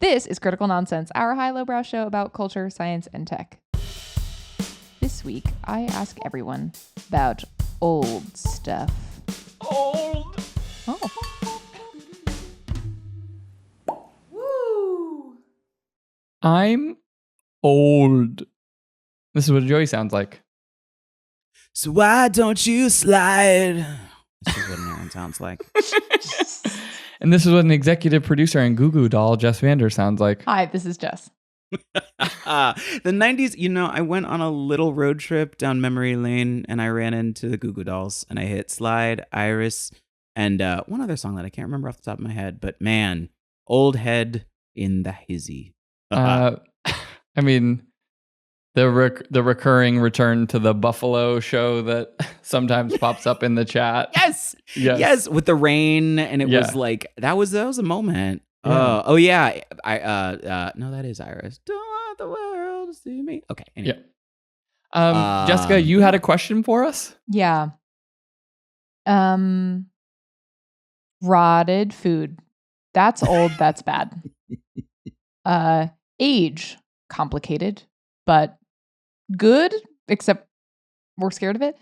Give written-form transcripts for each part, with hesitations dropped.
This is Critical Nonsense, our high-lowbrow show about culture, science, and tech. This week, I ask everyone about old stuff. Old. Oh. Woo. I'm old. This is what Joey sounds like. So why don't you slide? This is what an Aaron sounds like. And this is what an executive producer and Goo Goo Doll, Jess Vander, sounds like. Hi, this is Jess. The 90s, I went on a little road trip down memory lane and I ran into the Goo Goo Dolls and I hit Slide, Iris, and one other song that I can't remember off the top of my head. But man, old head in the hizzy. I mean, the recurring return to the Buffalo show that sometimes pops up in the chat. Yes, with the rain, and it was like that was a moment. Yeah. No, that is Iris. Don't want the world to see me. Okay, anyway. Yeah. Jessica, you had a question for us? Yeah. Rotted food. That's old, that's bad. Age, complicated, but good, except we're scared of it.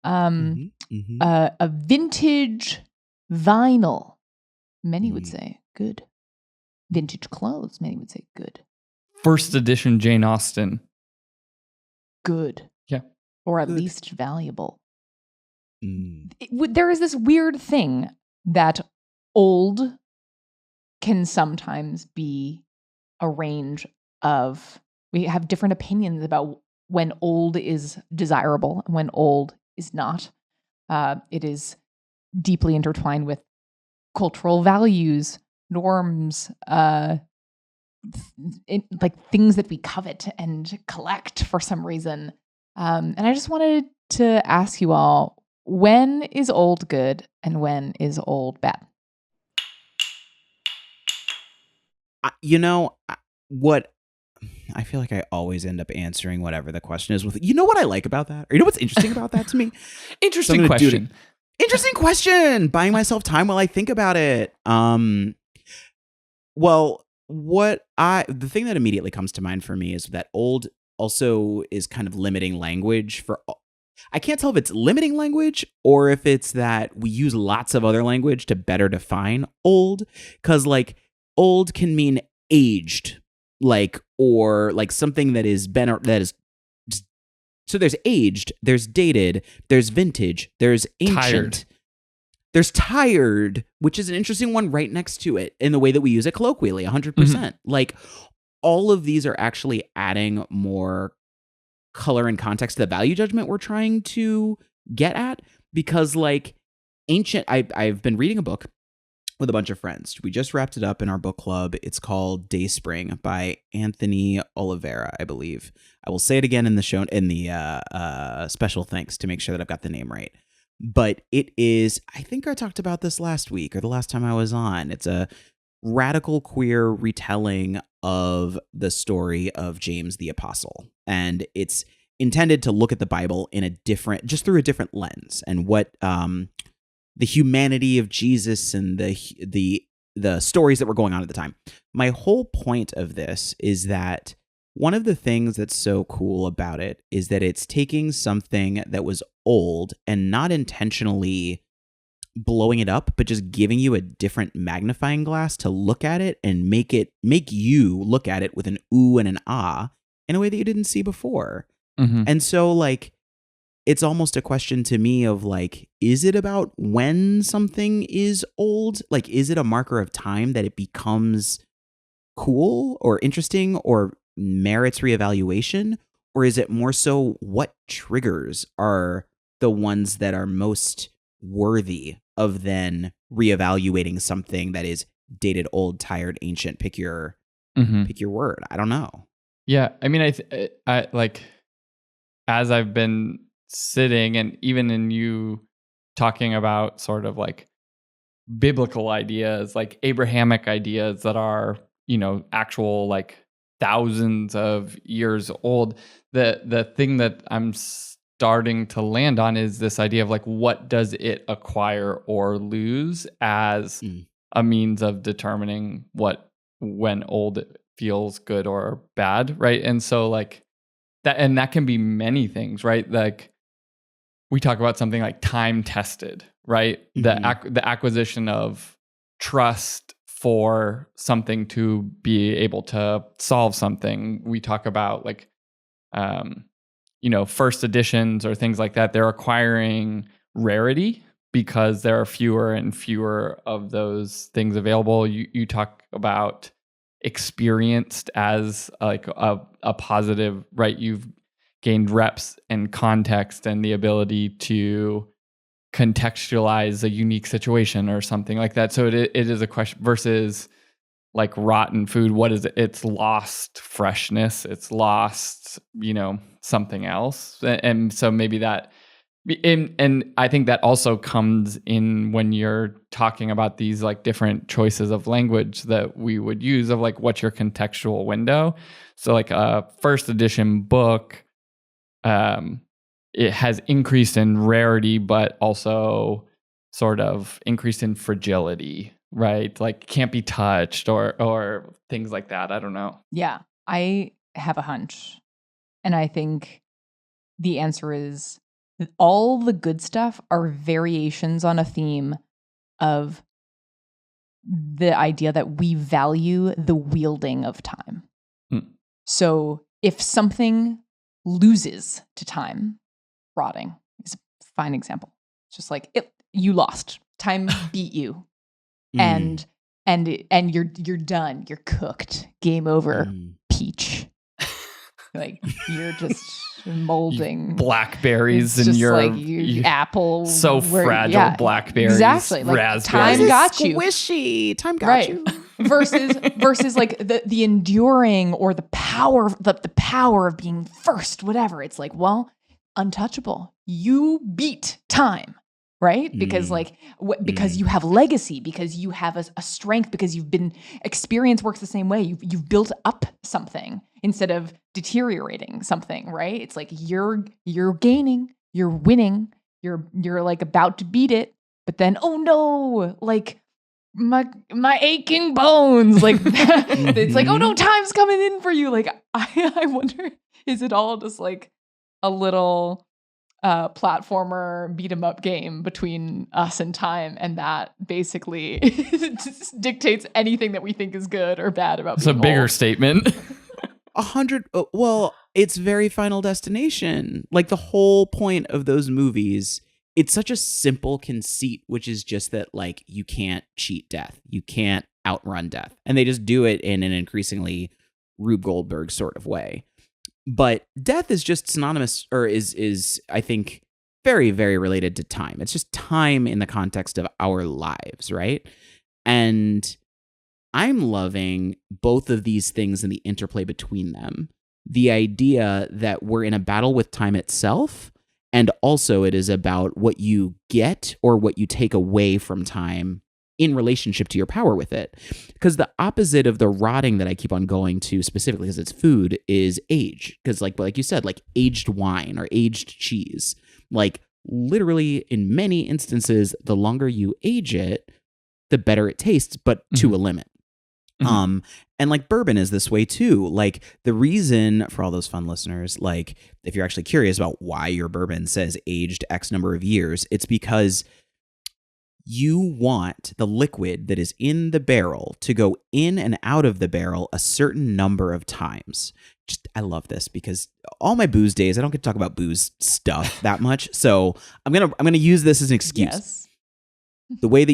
A vintage vinyl, many would say good. Vintage clothes, many would say good. First edition Jane Austen. Good. Yeah. Or at least valuable. There is this weird thing that old can sometimes be a range of, we have different opinions about when old is desirable and when old is not. It is deeply intertwined with cultural values, norms, like things that we covet and collect for some reason. And I just wanted to ask you all, when is old good and when is old bad? What I feel like I always end up answering whatever the question is with. You know what I like about that? Or you know what's interesting about that to me? Interesting question. Interesting question. Buying myself time while I think about it. Well, the thing that immediately comes to mind for me is that old also is kind of limiting language for. I can't tell if it's limiting language or if it's that we use lots of other language to better define old, because like old can mean aged, or something that is so there's aged, there's dated, there's vintage, there's ancient, there's tired, which is an interesting one right next to it in the way that we use it colloquially, 100%. Like all of these are actually adding more color and context to the value judgment we're trying to get at, because like ancient, I've been reading a book with a bunch of friends. We just wrapped it up in our book club. It's called Dayspring by Anthony Oliveira, I believe. I will say it again in the show, in the special thanks to make sure that I've got the name right. But it is, I think I talked about this last week or the last time I was on. It's a radical queer retelling of the story of James the Apostle. And it's intended to look at the Bible just through a different lens, and what the humanity of Jesus and the stories that were going on at the time. My whole point of this is that one of the things that's so cool about it is that it's taking something that was old and not intentionally blowing it up, but just giving you a different magnifying glass to look at it and make you look at it with an ooh and an ah in a way that you didn't see before. And so like, it's almost a question to me of like, is it about when something is old? Like, is it a marker of time that it becomes cool or interesting or merits reevaluation? Or is it more so what triggers are the ones that are most worthy of then reevaluating something that is dated, old, tired, ancient? Pick your word. I don't know. Yeah. I mean, I like, as I've been sitting, and even in you talking about sort of like biblical ideas, like Abrahamic ideas that are, actual like thousands of years old, the thing that I'm starting to land on is this idea of like, what does it acquire or lose as a means of determining what when old feels good or bad, right? And so like that can be many things, right? Like we talk about something like time tested, right? The acquisition of trust for something to be able to solve something. We talk about like first editions or things like that. They're acquiring rarity because there are fewer and fewer of those things available. You talk about experienced as like a positive, right? You've gained reps and context and the ability to contextualize a unique situation or something like that. So it is a question versus like rotten food. What is it? It's lost freshness. It's lost, something else. And so maybe that, and I think that also comes in when you're talking about these like different choices of language that we would use of like, what's your contextual window? So like a first edition book, it has increased in rarity, but also sort of increased in fragility, right? Like can't be touched or things like that. I don't know. Yeah, I have a hunch. And I think the answer is all the good stuff are variations on a theme of the idea that we value the wielding of time. So if something loses to time, rotting is a fine example. It's just like you lost. Time beat you. And you're done. You're cooked. Game over. Peach. Like you're just molding blackberries and your like apple. So fragile blackberries. Exactly. Like raspberries. Time got you. Squishy. Time got you. versus like the enduring or the power of being first, whatever. It's like, well, untouchable. You beat time. Right? Because because you have legacy, because you have a strength, because experience works the same way. You've built up something instead of deteriorating something, right? It's like you're gaining, you're winning, you're like about to beat it, but then oh no, like my aching bones, like it's like oh no, time's coming in for you. Like I wonder, is it all just like a little platformer beat 'em up game between us and time, and that basically dictates anything that we think is good or bad about. It's a bigger statement. 100. Well, it's very Final Destination. Like the whole point of those movies, it's such a simple conceit, which is just that like you can't cheat death, you can't outrun death, and they just do it in an increasingly Rube Goldberg sort of way. But death is just synonymous, or is I think very, very related to time. It's just time in the context of our lives, right? And I'm loving both of these things and the interplay between them. The idea that we're in a battle with time itself, and also it is about what you get or what you take away from time in relationship to your power with it. Because the opposite of the rotting that I keep on going to specifically because it's food is age. Because like you said, like aged wine or aged cheese, like literally in many instances, the longer you age it, the better it tastes, but to a limit. And like bourbon is this way too. Like the reason for all those fun listeners, like if you're actually curious about why your bourbon says aged X number of years, it's because you want the liquid that is in the barrel to go in and out of the barrel a certain number of times. I love this because all my booze days, I don't get to talk about booze stuff that much. So I'm gonna use this as an excuse. Yes. The way that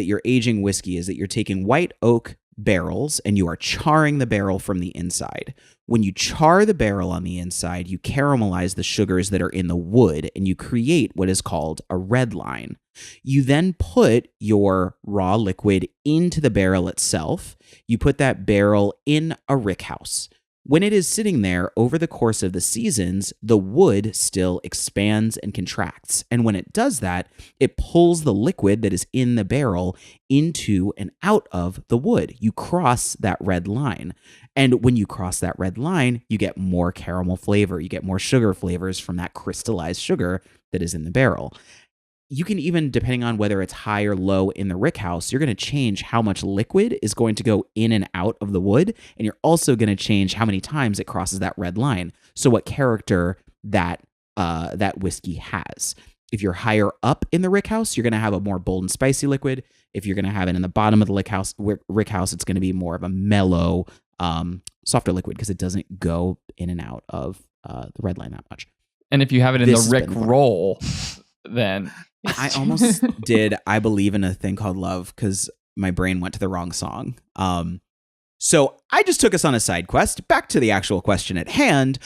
you're aging whiskey is that you're taking white oak barrels and you are charring the barrel from the inside. When you char the barrel on the inside, you caramelize the sugars that are in the wood and you create what is called a red line. You then put your raw liquid into the barrel itself. You put that barrel in a rickhouse. When it is sitting there over the course of the seasons, the wood still expands and contracts. And when it does that, it pulls the liquid that is in the barrel into and out of the wood. You cross that red line. And when you cross that red line, you get more caramel flavor. You get more sugar flavors from that crystallized sugar that is in the barrel. you can even, depending on whether it's high or low in the rick house, you're going to change how much liquid is going to go in and out of the wood. And you're also going to change how many times it crosses that red line. So what character that whiskey has. If you're higher up in the rick house, you're going to have a more bold and spicy liquid. If you're going to have it in the bottom of the rick house, it's going to be more of a mellow, softer liquid because it doesn't go in and out of the red line that much. And if you have it in the Rick roll, then I almost did I Believe in a Thing Called Love because my brain went to the wrong song. So I just took us on a side quest. Back to the actual question at hand.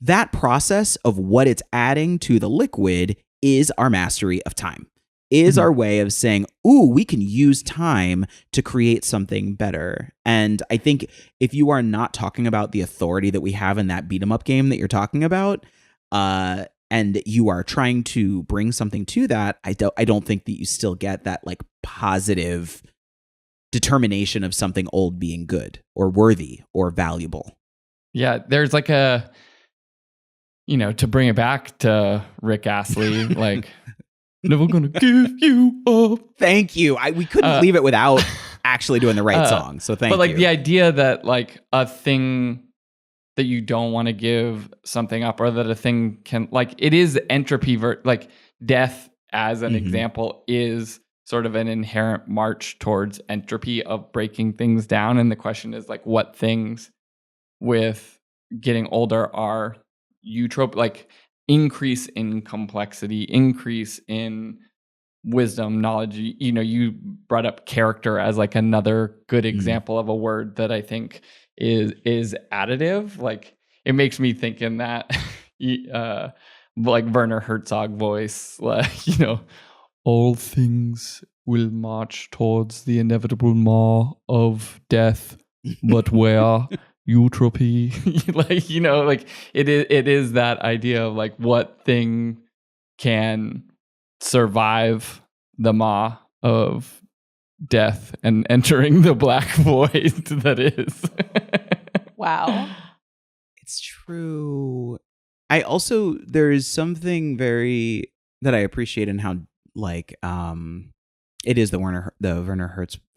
That process of what it's adding to the liquid is our mastery of time, is our way of saying, ooh, we can use time to create something better. And I think if you are not talking about the authority that we have in that beat 'em up game that you're talking about, and you are trying to bring something to that, I don't think that you still get that like positive determination of something old being good or worthy or valuable. Yeah, there's like a, to bring it back to Rick Astley, like, never gonna give you up. Thank you. We couldn't leave it without actually doing the right song. So thank you. But like the idea that like a thing that you don't want to give something up, or that a thing can, like, it is entropy, like death as an example is sort of an inherent march towards entropy of breaking things down. And the question is like, what things with getting older are eutrope, like increase in complexity, increase in wisdom, knowledge. You brought up character as like another good example of a word that I think is additive. Like it makes me think in that like Werner Herzog voice, like, all things will march towards the inevitable maw of death, but where eutropy, like it is that idea of like what thing can survive the maw of death and entering the black void that is. Wow. It's true. There's something very that I appreciate in how like it is the Werner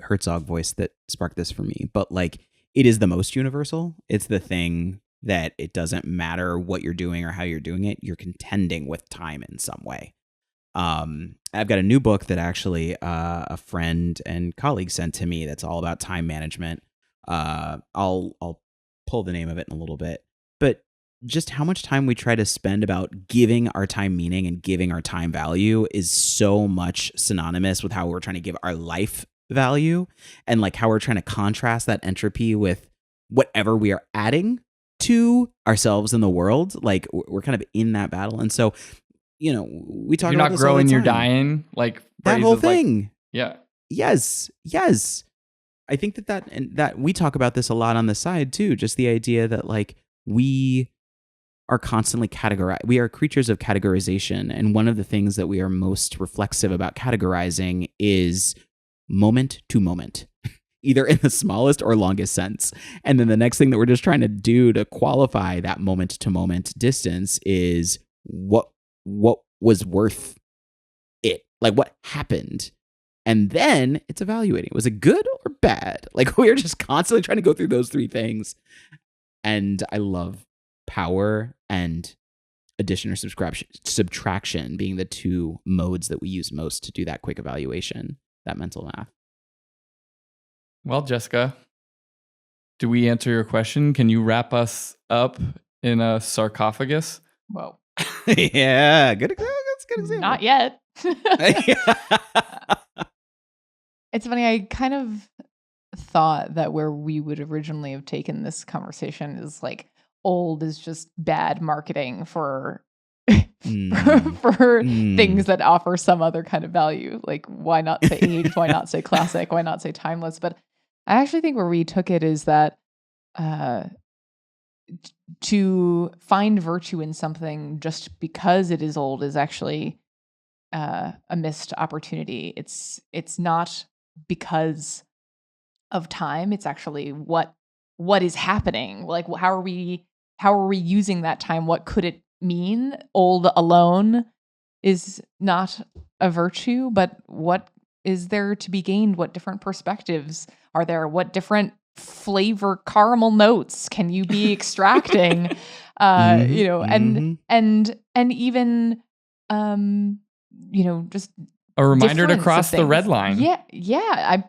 Herzog voice that sparked this for me, but like it is the most universal. It's the thing that it doesn't matter what you're doing or how you're doing it. You're contending with time in some way. I've got a new book that actually a friend and colleague sent to me that's all about time management. I'll pull the name of it in a little bit, but just how much time we try to spend about giving our time meaning and giving our time value is so much synonymous with how we're trying to give our life value, and like how we're trying to contrast that entropy with whatever we are adding to ourselves in the world. Like we're kind of in that battle. And so, we talk you're about not growing, you're dying, like that whole thing. Like, yeah. Yes. I think that we talk about this a lot on the side too. Just the idea that like we are constantly we are creatures of categorization. And one of the things that we are most reflexive about categorizing is moment to moment, either in the smallest or longest sense. And then the next thing that we're just trying to do to qualify that moment to moment distance is what was worth it, like what happened. And then it's evaluating, was it good or bad? Like we're just constantly trying to go through those three things. And I love power and addition or subtraction being the two modes that we use most to do that quick evaluation, that mental math. Well, Jessica, do we answer your question? Can you wrap us up in a sarcophagus? Whoa. Yeah, good example. Not yet. It's funny, I kind of thought that where we would originally have taken this conversation is like old is just bad marketing for things that offer some other kind of value. Like why not say age? Why not say classic? Why not say timeless? But I actually think where we took it is that to find virtue in something just because it is old is actually a missed opportunity. It's not because of time. It's actually what is happening. Like how are we using that time? What could it mean? Old alone is not a virtue, but what is there to be gained? What different perspectives are there? What different flavor caramel notes can you be extracting? You know, and even just a reminder to difference cross of the red things. line. Yeah. Yeah,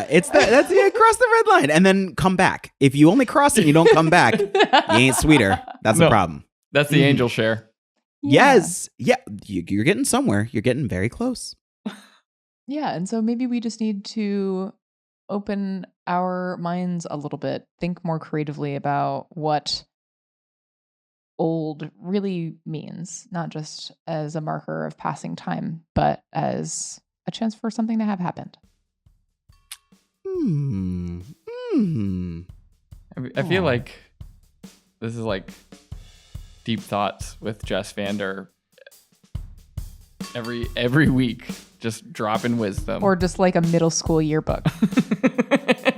it's that's cross the red line and then come back. If you only cross it and you don't come back, you ain't sweeter. That's the problem. That's the angel share. Yeah. Yes. Yeah, you're getting somewhere. You're getting very close. Yeah, and so maybe we just need to open our minds a little bit, think more creatively about what old really means, not just as a marker of passing time, but as a chance for something to have happened. I feel like this is like deep thoughts with Jess Vander every week, just dropping wisdom. Or just like a middle school yearbook.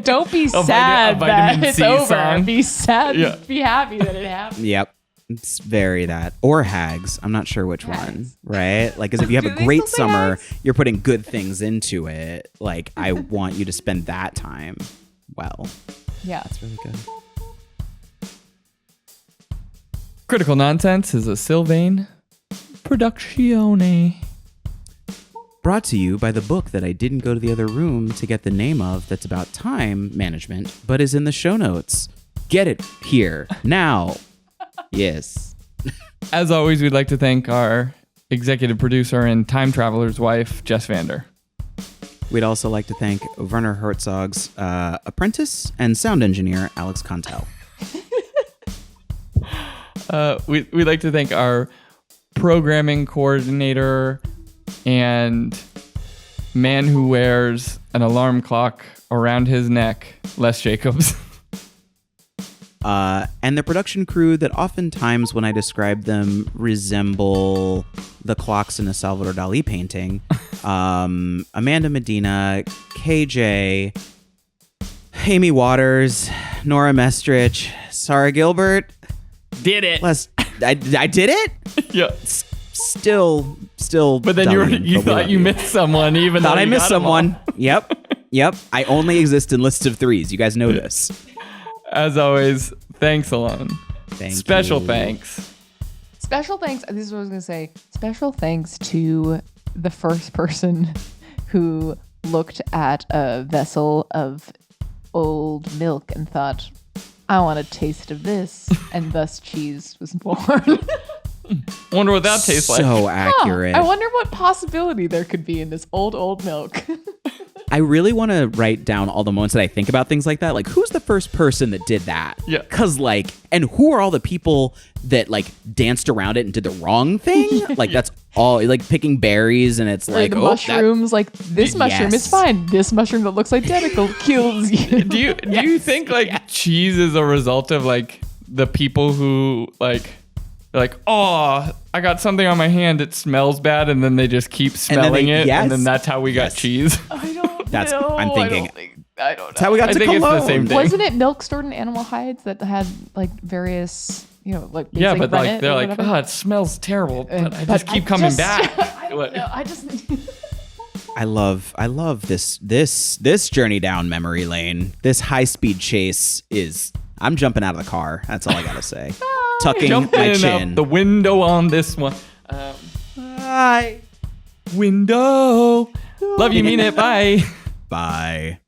Don't be A sad vitamin that it's C over. song. Be sad. Yeah. Be happy that it happened. Yep. It's very that. Or hags. I'm not sure which one, Hags. right? Like, as if you have Do a they great still say summer, hags? you're putting good things into it. Like, I want you to spend that time well. Yeah. That's really good. Critical Nonsense is a Sylvain Produzione. Brought to you by the book that I didn't go to the other room to get the name of that's about time management, but is in the show notes. Get it here, now. Yes. As always, we'd like to thank our executive producer and time traveler's wife, Jess Vander. We'd also like to thank Werner Herzog's apprentice and sound engineer, Alex Contel. We'd like to thank our programming coordinator and man who wears an alarm clock around his neck, Les Jacobs. And the production crew that oftentimes, when I describe them, resemble the clocks in a Salvador Dali painting. Amanda Medina, KJ, Amy Waters, Nora Mestrich, Sarah Gilbert. Did it. I did it? Yeah. Still. But then Dalian, you but we thought love you missed someone, even though Thought I you missed got 'em all. someone. Yep. I only exist in lists of threes. You guys know this. As always, thanks, Alon. Special you. thanks. Special thanks. This is what I was going to say. Special thanks to the first person who looked at a vessel of old milk and thought, I want a taste of this. And thus cheese was born. Wonder what that tastes like. So accurate. I wonder what possibility there could be in this old milk. I really want to write down all the moments that I think about things like that. Like, who's the first person that did that? Yeah. Because, like, and who are all the people that, like, danced around it and did the wrong thing? Like, that's all, like, picking berries and it's like, the oh, mushrooms, like, this mushroom is Yes. fine. This mushroom that looks identical kills you. Do you think like cheese is a result of like the people who like oh, I got something on my hand, it smells bad, and then they just keep smelling it, yes. and then that's how we got Yes. cheese. I don't That's- know. I'm thinking. I don't know. That's how we got I to think it's the cologne. same thing. Wasn't it milk stored in animal hides that had like various, like Yeah, basic but like rennet they're or like, whatever? oh, it smells terrible, but I But just keep coming back. I don't What? know. I just. I love this journey down memory lane. This high-speed chase is, I'm jumping out of the car. That's all I got to say. Tucking my Jumping chin. out the window on this one. Bye. Window. Love you, mean it. Bye. Bye.